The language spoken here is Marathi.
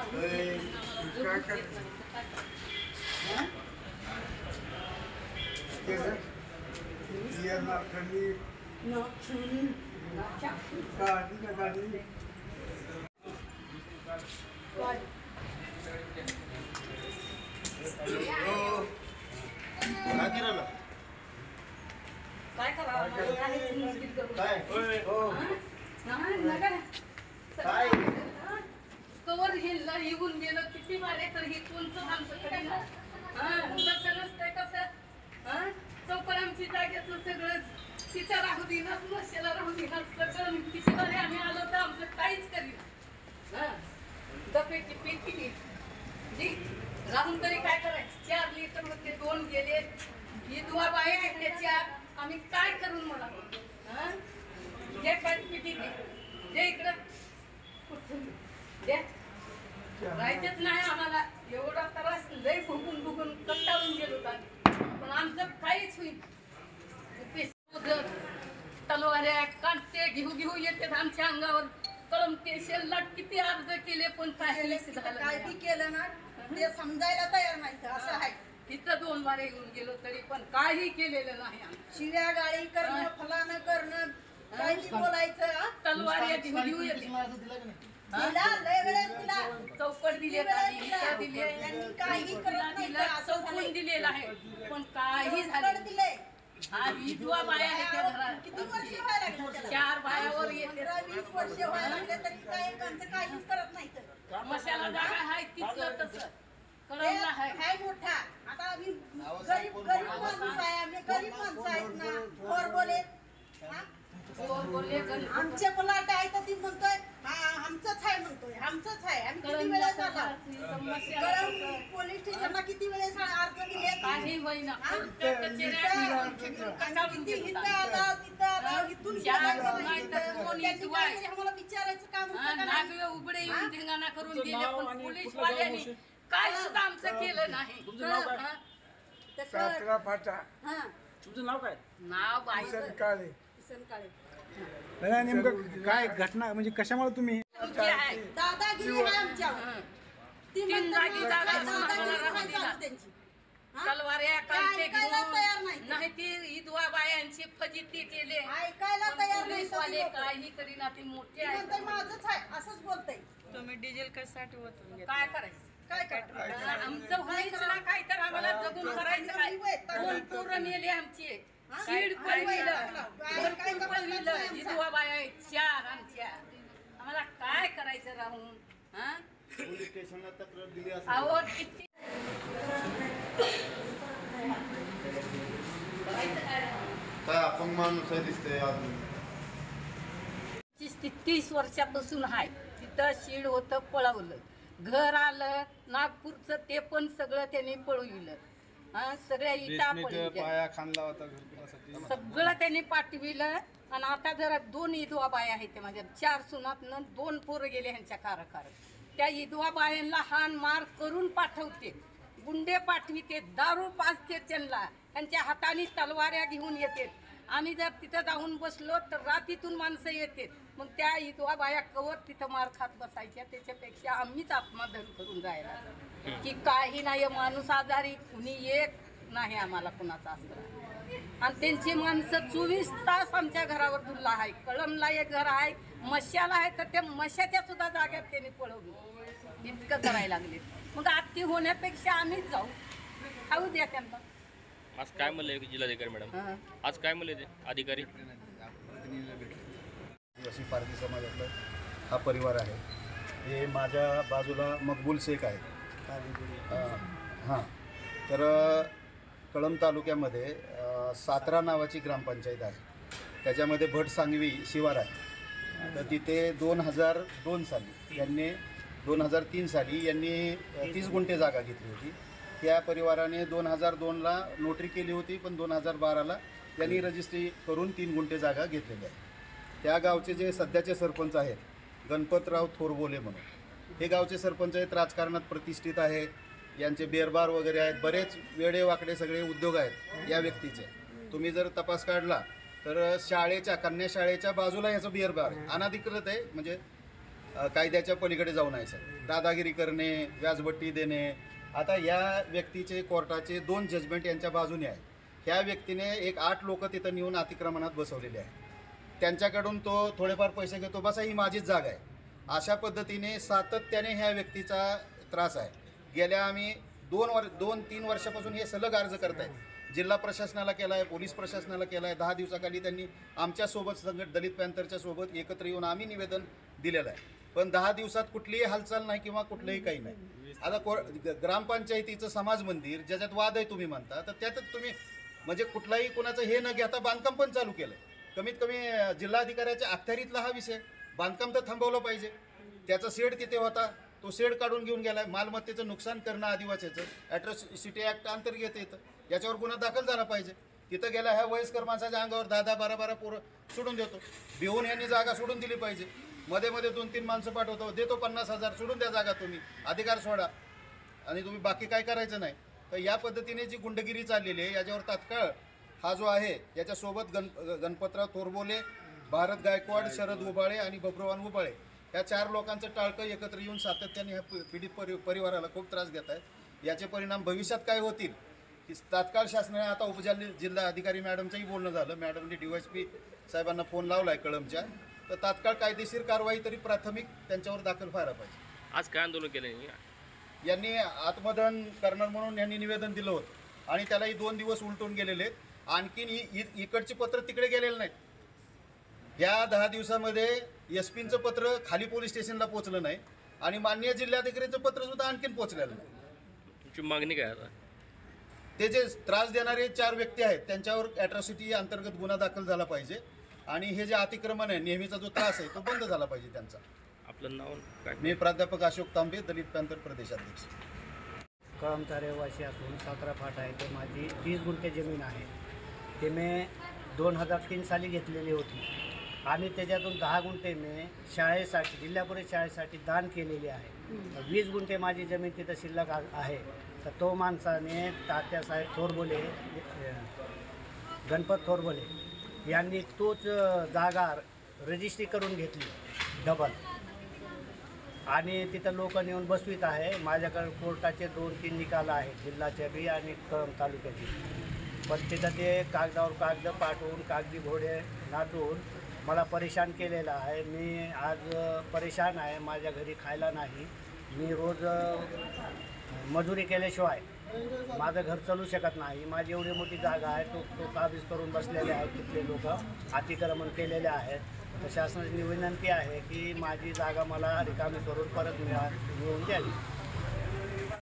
काय करायचं काय करावं कवर हिलला येऊन गेलं किती मारे तर ही कोणचं आमच्याकडे ना कसं नसतंय कसं चौकड आमची जागेचं सगळं तिथं राहू देणार नशेला राहू देणार सगळं किती मारे आम्ही आलो तर आमचं काहीच करीन दपेची पेटी जी राहून तरी काय करायचं 4 लिटर मध्ये 2 गेले ही दुवा बाई आहे त्याच्या आम्ही काय करून मला जे काय पिटी दे इकडं दे राहायचंच नाही आम्हाला एवढा त्रास लय भुकून भुकून कंटाळून गेलो पण आमचं काहीच होईल तलवाऱ्या कांटे घेऊ येतात आमच्या अंगावर कळमते शेल्लाट किती अर्ज केले पण काय केलं ना ते समजायला तयार नाही असं आहे तिथं 2 बारे येऊन गेलो तरी पण काही केलेलं नाही शिव्या गाळी करणं फलानं करणं काही बोलायचं तलवार घेऊ येते चौकट दिले काही चौकून दिलेलं आहे पण काही झालं दिले हा विधवा बाया आहे त्या घरात किती वर्ष व्हायला लागले 4 बायावर येते 20 वर्ष व्हायला लागले तरी काही काहीच करत नाही तर मशाला जागा आहे तिथलं तसं कळलं आहे मोठा आता आम्ही गरीब माणूस आहे आम्ही गरीब माणसं आहेत ना थोर बोले आमचे पलाट आहे तर ती म्हणतोय आमचंच आहे म्हणतोय आमचंच आहे आम्ही किती वेळेस झाला पोलीस स्टेशनला किती वेळेस अर्ज दिले काही होईना आम्हाला विचारायचं काम उघडे येऊन धिंगाणा करून गेले पण पोलीस वाल्यांनी काय सुद्धा आमचं केलं नाही सातरा फाटा तुमचं नाव काय नाव बाई काळे नेमकं काय घटना म्हणजे कशामुळे तुम्ही दादागिरी आहे आमच्यावर तीन जागी जागा त्यांची तलवाऱ्या कांटे घेऊन नाही ती विधवा बायांची फजिती केले ऐकायला तयार नाही वाले काही करीना ती मोठी आहे माझंच आहे असंच बोलतय तुम्ही डिझेल कशासाठी होतो काय करायचं काय करायचं आमचं व्हायचं ना काय तर आम्हाला जगून करायचं काय 2 पोरं नेले आमची शीड पळविलं भरपूर पळविलं विधवा बाया 4 आमच्या आम्हाला काय करायचं राहून पोलीस स्टेशनला तक्रार दिली आवड किती काय अपंग माणूस आहे दिसतंय अजून 30 वर्षापासून आहे तिथं शीड होतं पळवलं घर आलं नागपूरचं ते पण सगळं त्यांनी पळविलं सगळ्या इटा पाया खांदला होता घरकुलासाठी सगळं त्यांनी पाठविलं आणि आता जरा 2 विधवा बाया आहेत ते माझ्या 4 सुनातनं 2 पोरं गेले ह्यांच्या कारखार त्या विधवा बायांना हाण मार करून पाठवते गुंडे पाठविते दारू पाजते त्यांना त्यांच्या हाताने तलवाऱ्या घेऊन येते आम्ही जर तिथं जाऊन बसलो तर रात्रीतून माणसं येते मग त्या विधवा बाया कवर तिथं मार खात बसायच्या त्याच्यापेक्षा आम्हीच आत्मदहन करून जायला की काही नाही माणूस आजारी कुणी एक नाही आम्हाला कुणाचा असं आणि त्यांची माणसं 24 तास आमच्या घरावर धुल्ला आहे कळमला एक घर आहे मशाला आहे तर त्या मशाच्या सुद्धा जाग्यात त्यांनी पळवली इतकं करायला लागले मग आत्ती होण्यापेक्षा आम्हीच जाऊ खाऊ द्या त्यांना आज काय म्हणले जिल्हाधिकारी मॅडम आज काय म्हणले ते अधिकारी आदिवासी पारधी समाजातला हा परिवार आहे हे माझ्या बाजूला मकबूल शेख आहे हां तर कळंब तालुक्यामध्ये सातरा नावाची ग्रामपंचायत आहे त्याच्यामध्ये भटसांगवी शिवार आहे तर तिथे 2002 साली यांनी 2003 साली यांनी 30 गुंठे जागा घेतली होती त्या परिवाराने 2002ला नोटरी केली होती पण 2012ला यांनी रजिस्ट्री करून 3 गुंठे जागा घेतलेली आहे त्या गावचे जे सध्याचे सरपंच आहेत गणपतराव थोरबोले म्हणून हे गावचे सरपंच आहेत राजकारणात प्रतिष्ठित आहे यांचे बेरबार वगैरे आहेत बरेच वेडे वाकडे सगळे उद्योग आहेत या व्यक्तीचे तुम्ही जर तपास काढला तर शाळेच्या कन्या शाळेच्या बाजूला याचं बेरबार अनधिकृत आहे म्हणजे कायद्याच्या पलीकडे जाऊन आहे सर. दादागिरी करणे, व्याजबट्टी देणे. आता या व्यक्तीचे कोर्टाचे 2 जजमेंट यांच्या बाजूने आहे. ह्या व्यक्तीने एक 8 लोक तिथं नेऊन अतिक्रमणात बसवलेले आहे. त्यांच्याकडून तो थोडेफार पैसे घेतो, बसा ही माझीच जागा आहे. अशा पद्धतीने सातत्याने ह्या व्यक्तीचा त्रास आहे. गेल्या आम्ही 2-3 वर्षापासून हे सलग अर्ज करत आहे. जिल्हा प्रशासनाला केला आहे, पोलीस प्रशासनाला केला आहे. 10 दिवसाखाली त्यांनी आमच्यासोबत दलित पॅंथरच्या सोबत एकत्र येऊन आम्ही निवेदन दिलेलं आहे. पण 10 दिवसात कुठलीही हालचाल नाही किंवा कुठलंही काही नाही. आता ग्रामपंचायतीचं समाज मंदिर ज्याच्यात वाद आहे तुम्ही म्हणता, तर त्यातच तुम्ही म्हणजे कुठलाही कोणाचं हे न घेता बांधकाम पण चालू केलं आहे. कमीत कमी जिल्हाधिकाऱ्याच्या अखत्यारीतला हा विषय. बांधकाम तर थांबवलं पाहिजे. त्याचा शेड तिथे होता, तो शेड काढून घेऊन गेला आहे. मालमत्तेचं नुकसान करणं आदिवासीचं ॲट्रॉसिटी ॲक्ट अंतर्गत येतं. याच्यावर गुन्हा दाखल झाला पाहिजे. तिथं गेला ह्या वयस्कर माणसाच्या अंगावर 10-12 पोरं सोडून देतो. भिवून यांनी जागा सोडून दिली पाहिजे. मध्ये 2-3 माणसं पाठवतो, देतो 50,000, सोडून द्या जागा, तुम्ही अधिकार सोडा आणि तुम्ही बाकी काय करायचं नाही. तर या पद्धतीने जी गुंडगिरी चाललेली आहे याच्यावर तात्काळ हा जो आहे याच्यासोबत गणपतराव थोरबोले, भारत गायकवाड, शरद उबाळे आणि बब्रुवान उबाळे या 4 लोकांचं टाळकं एकत्र येऊन सातत्याने ह्या पीडित परिवाराला खूप त्रास देत आहेत. याचे परिणाम भविष्यात काय होतील की तात्काळ शासनाने आता जिल्हा अधिकारी मॅडमचंही बोलणं झालं. मॅडमने DYSP साहेबांना फोन लावला आहे कळमच्या. तर तात्काळ कायदेशीर कारवाई तरी प्राथमिक त्यांच्यावर दाखल व्हायला पाहिजे. आज काय आंदोलन केलं? यांनी आत्मदहन करणार म्हणून यांनी निवेदन दिलं होतं आणि त्यालाही 2 दिवस उलटून गेलेले आहेत. आणखीन इकडची पत्र तिकडे गेलेलं नाहीत. या 10 दिवसामध्ये SP-चं पत्र खाली पोलीस स्टेशनला पोचलं नाही आणि माननीय जिल्हाधिकारीचं पत्रसुद्धा आणखीन पोचलेलं नाही. तुमची मागणी काय आता? ते जे त्रास देणारे 4 व्यक्ती आहेत त्यांच्यावर ॲट्रॉसिटी अंतर्गत गुन्हा दाखल झाला पाहिजे आणि हे जे अतिक्रमण आहे, नेहमीचा जो त्रास आहे तो बंद झाला पाहिजे त्यांचा. आपलं नाव काय? मी प्राध्यापक अशोक तांबे, दलित पॅंथर प्रदेशाध्यक्ष. कळमचा रहिवासी असून 17 फाटा आहे. ते माझी 30 गुंठे जमीन आहे. ते मी 2003 साली घेतलेली होती आणि त्याच्यातून 10 गुंठे मी शाळेसाठी, जिल्हा परिषद शाळेसाठी दान केलेली आहे. 20 गुंठे माझी जमीन तिथं शिल्लक आहे. तर तो माणसाने तात्यासाहेब थोरबोले, गणपत थोरबोले यांनी तोच जागा रजिस्ट्री करून घेतली डबल आणि तिथं लोक नेऊन बसवीत आहे. माझ्याकडे कोर्टाचे 2-3 निकाल आहेत, जिल्ह्याचे बी आणि कळंब तालुक्याचे. पण तिथं ते कागदावर कागद पाठवून, कागदी घोडे नाचवून मला परेशान केलेलं आहे. मी आज परेशान आहे. माझ्या घरी खायला नाही. मी रोज मजुरी केल्याशिवाय माझं घर चालू शकत नाही. माझी एवढी मोठी जागा आहे, तो काबीज करून बसलेले आहेत. तिथले लोक अतिक्रमण केलेले आहेत. तर शासनाची विनंती आहे की माझी जागा मला रिकामी करून परत मिळवून द्यावी.